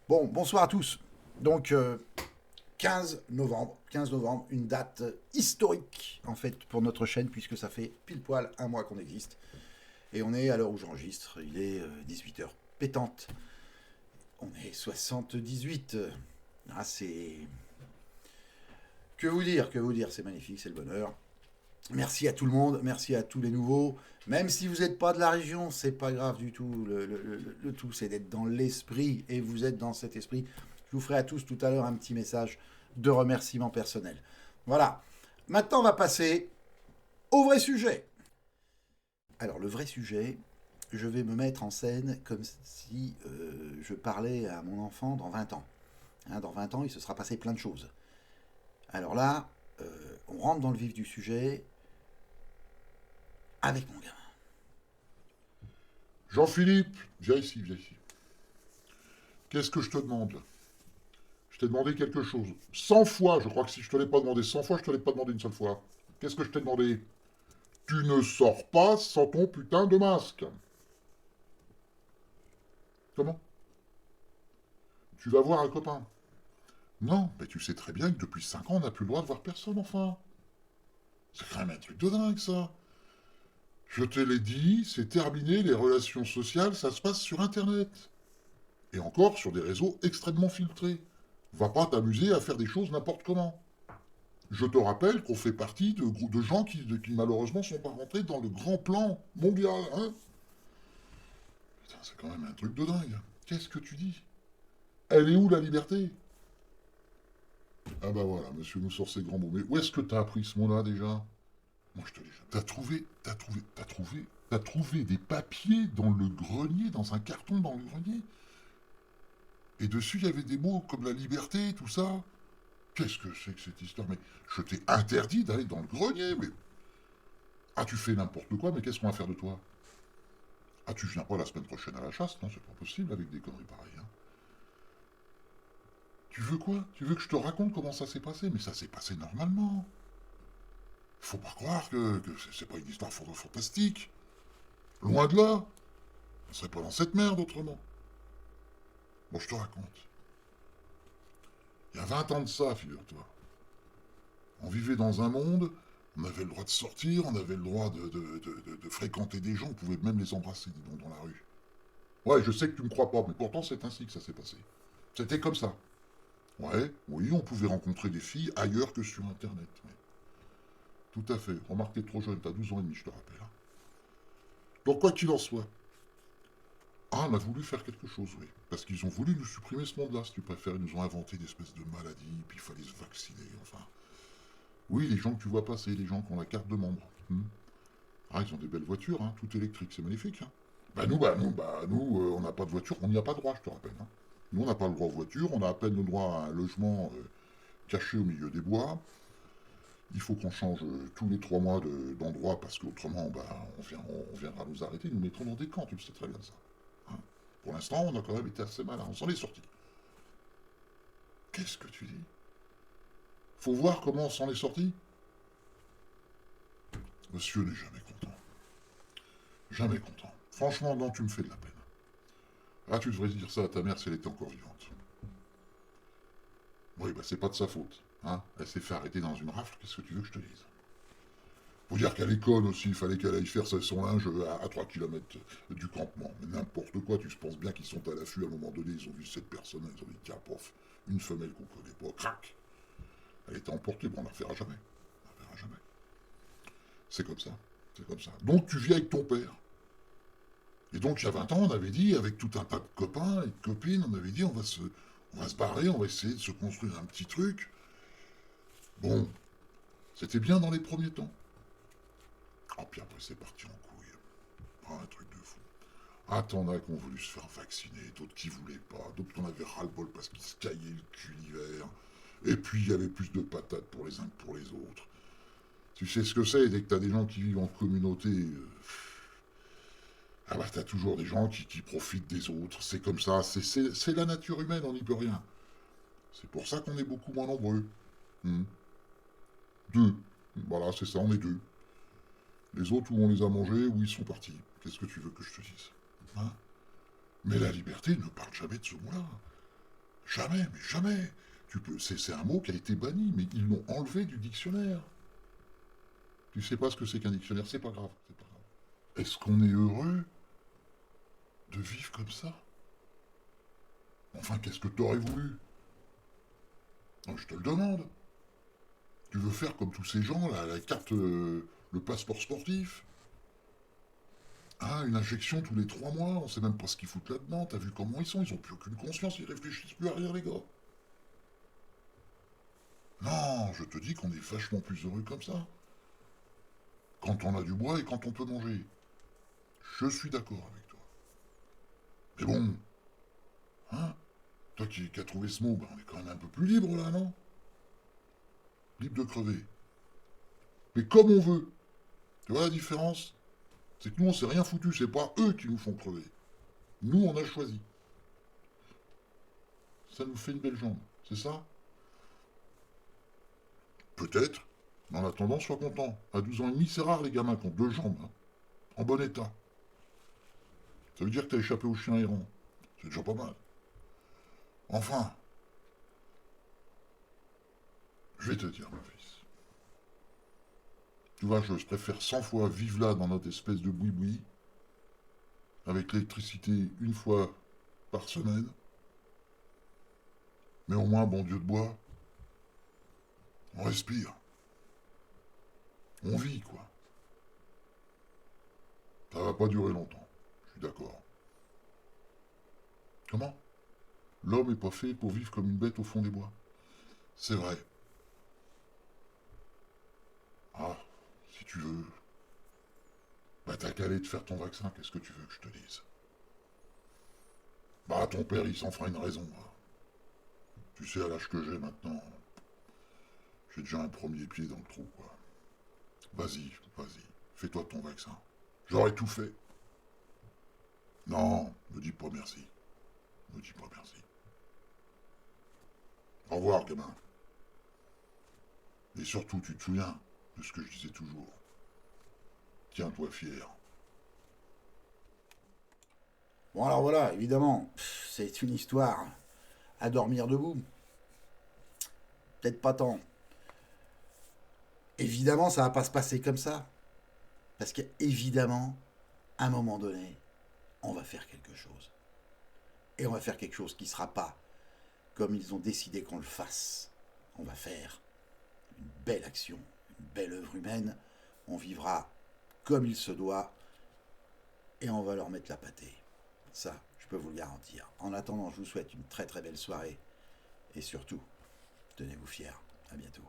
Bon, bonsoir à tous. Donc, 15 novembre, une date historique en fait pour notre chaîne puisque ça fait pile poil un mois qu'on existe. Et on est à l'heure où j'enregistre, il est 18 heures pétante. On est 78. Ah, c'est... que vous dire, c'est magnifique, c'est le bonheur. Merci à tout le monde, merci à tous les nouveaux. Même si vous n'êtes pas de la région, c'est pas grave du tout. Le tout, c'est d'être dans l'esprit et vous êtes dans cet esprit. Je vous ferai à tous tout à l'heure un petit message de remerciement personnel. Voilà. Maintenant, on va passer au vrai sujet. Alors, le vrai sujet, je vais me mettre en scène comme si je parlais à mon enfant dans 20 ans. Hein, dans 20 ans, il se sera passé plein de choses. Alors là, on rentre dans le vif du sujet avec mon gamin. Jean-Philippe, viens ici, viens ici. Qu'est-ce que je te demande? Je t'ai demandé quelque chose. 100 fois, je crois que si je te l'ai pas demandé 100 fois, je te l'ai pas demandé une seule fois. Qu'est-ce que je t'ai demandé? Tu ne sors pas sans ton putain de masque. Comment? Tu vas voir un copain. Non, mais tu sais très bien que depuis 5 ans, on n'a plus le droit de voir personne, enfin. C'est quand même un truc de dingue, ça. Je te l'ai dit, c'est terminé, les relations sociales, ça se passe sur Internet. Et encore sur des réseaux extrêmement filtrés. Va pas t'amuser à faire des choses n'importe comment. Je te rappelle qu'on fait partie de groupes de gens qui malheureusement sont pas rentrés dans le grand plan mondial, hein. Putain, c'est quand même un truc de dingue. Qu'est-ce que tu dis? Elle est où la liberté? Ah bah voilà, monsieur nous sort ses grands mots. Mais où est-ce que t'as appris ce mot-là déjà? Moi je te dis, t'as trouvé des papiers dans le grenier, dans un carton dans le grenier. Et dessus il y avait des mots comme la liberté, tout ça. Qu'est-ce que c'est que cette histoire? Mais je t'ai interdit d'aller dans le grenier, mais... Ah, tu fais n'importe quoi, mais qu'est-ce qu'on va faire de toi? Ah, tu viens pas la semaine prochaine à la chasse? Non, c'est pas possible avec des conneries pareilles, hein. Tu veux quoi? Tu veux que je te raconte comment ça s'est passé? Mais ça s'est passé normalement. Faut pas croire que c'est pas une histoire fantastique. Loin de là. On serait pas dans cette merde autrement. Bon, je te raconte. Il y a 20 ans de ça, figure-toi. On vivait dans un monde, on avait le droit de sortir, on avait le droit de fréquenter des gens, on pouvait même les embrasser, dis donc, dans la rue. Ouais, je sais que tu me crois pas, mais pourtant c'est ainsi que ça s'est passé. C'était comme ça. Ouais, oui, on pouvait rencontrer des filles ailleurs que sur Internet. Ouais. Tout à fait. Remarque, t'es trop jeune, t'as 12 ans et demi, je te rappelle, hein. Donc, quoi qu'il en soit, ah, on a voulu faire quelque chose, oui. Parce qu'ils ont voulu nous supprimer ce monde-là, si tu préfères. Ils nous ont inventé des espèces de maladies, puis il fallait se vacciner, enfin. Oui, les gens que tu vois passer, les gens qui ont la carte de membre. Ah, ils ont des belles voitures, hein, tout électrique, c'est magnifique, hein. Nous, on n'a pas de voiture, on n'y a pas droit, je te rappelle, hein. Nous, on n'a pas le droit aux voitures, on a à peine le droit à un logement caché au milieu des bois. Il faut qu'on change tous les 3 mois d'endroit parce qu'autrement, on viendra nous arrêter, ils nous mettront dans des camps, tu le sais très bien ça, hein. Pour l'instant, on a quand même été assez malin, on s'en est sorti. Qu'est-ce que tu dis? Faut voir comment on s'en est sorti. Monsieur n'est jamais content. Jamais content. Franchement, non, tu me fais de la peine. Ah, tu devrais dire ça à ta mère si elle était encore vivante. Oui, bah c'est pas de sa faute, hein. Elle s'est fait arrêter dans une rafle, qu'est-ce que tu veux que je te dise? Faut dire qu'à l'école aussi, il fallait qu'elle aille faire son linge à 3 km du campement. Mais n'importe quoi, tu penses bien qu'ils sont à l'affût à un moment donné, ils ont vu cette personne, ils ont dit, tiens, pof, une femelle qu'on connaît pas, crac. Elle était emportée, bon, on la refera jamais. On la refera jamais. C'est comme ça, c'est comme ça. Donc tu vis avec ton père. Et donc il y a 20 ans, on avait dit, avec tout un tas de copains et de copines, on avait dit, on va se barrer, on va essayer de se construire un petit truc. Bon, c'était bien dans les premiers temps. Ah, puis après c'est parti en couille. Ah, un truc de fou. Ah, t'en as qui ont voulu se faire vacciner, d'autres qui voulaient pas, d'autres qui en avaient ras-le-bol parce qu'ils se caillaient le cul l'hiver. Et puis il y avait plus de patates pour les uns que pour les autres. Tu sais ce que c'est, dès que t'as des gens qui vivent en communauté, ah bah t'as toujours des gens qui profitent des autres, c'est comme ça, c'est la nature humaine, on n'y peut rien. C'est pour ça qu'on est beaucoup moins nombreux. Hmm. Deux. Voilà, c'est ça, on est deux. Les autres, où on les a mangés, où ils sont partis. Qu'est-ce que tu veux que je te dise, hein? Mais la liberté ne parle jamais de ce mot-là. Jamais, mais jamais. C'est un mot qui a été banni, mais ils l'ont enlevé du dictionnaire. Tu sais pas ce que c'est qu'un dictionnaire, c'est pas grave, c'est pas grave. Est-ce qu'on est heureux de vivre comme ça? Enfin, qu'est-ce que t'aurais voulu? Non, je te le demande. Tu veux faire comme tous ces gens, là, la carte, le passeport sportif? Hein, une injection tous les 3 mois, on sait même pas ce qu'ils foutent là-dedans, t'as vu comment ils ont plus aucune conscience, ils réfléchissent plus à rien, les gars. Non, je te dis qu'on est vachement plus heureux comme ça. Quand on a du bois et quand on peut manger. Je suis d'accord avec toi. Mais bon, hein, toi qui as trouvé ce mot, ben on est quand même un peu plus libre là, non? Libre de crever. Mais comme on veut. Tu vois la différence? C'est que nous on s'est rien foutu, c'est pas eux qui nous font crever. Nous on a choisi. Ça nous fait une belle jambe, c'est ça? Peut-être. Mais en attendant, sois content. À 12 ans et demi, c'est rare les gamins qui ont 2 jambes, hein, en bon état. Ça veut dire que t'as échappé au chien errant. C'est déjà pas mal. Enfin, je vais te dire, mon fils. Tu vois, je préfère 100 fois vivre là dans notre espèce de boui-boui, avec l'électricité une fois par semaine, mais au moins, bon Dieu de bois, on respire. On vit, quoi. Ça va pas durer longtemps. Je suis d'accord. Comment? L'homme est pas fait pour vivre comme une bête au fond des bois. C'est vrai. Ah, si tu veux. Bah t'as qu'à aller te faire ton vaccin, qu'est-ce que tu veux que je te dise? Bah ton père il s'en fera une raison. Hein. Tu sais à l'âge que j'ai maintenant, j'ai déjà un premier pied dans le trou quoi. Vas-y, vas-y, fais-toi ton vaccin. J'aurais tout fait. Non, me dis pas merci. Me dis pas merci. Au revoir gamin. Et surtout tu te souviens de ce que je disais toujours. Tiens-toi fier. Bon, alors voilà, évidemment, c'est une histoire à dormir debout. Peut-être pas tant. Évidemment, ça va pas se passer comme ça. Parce qu'évidemment, à un moment donné, on va faire quelque chose. Et on va faire quelque chose qui ne sera pas comme ils ont décidé qu'on le fasse. On va faire une belle action, une belle œuvre humaine. On vivra comme il se doit et on va leur mettre la pâtée. Ça, je peux vous le garantir. En attendant, je vous souhaite une très très belle soirée et surtout, tenez-vous fiers. À bientôt.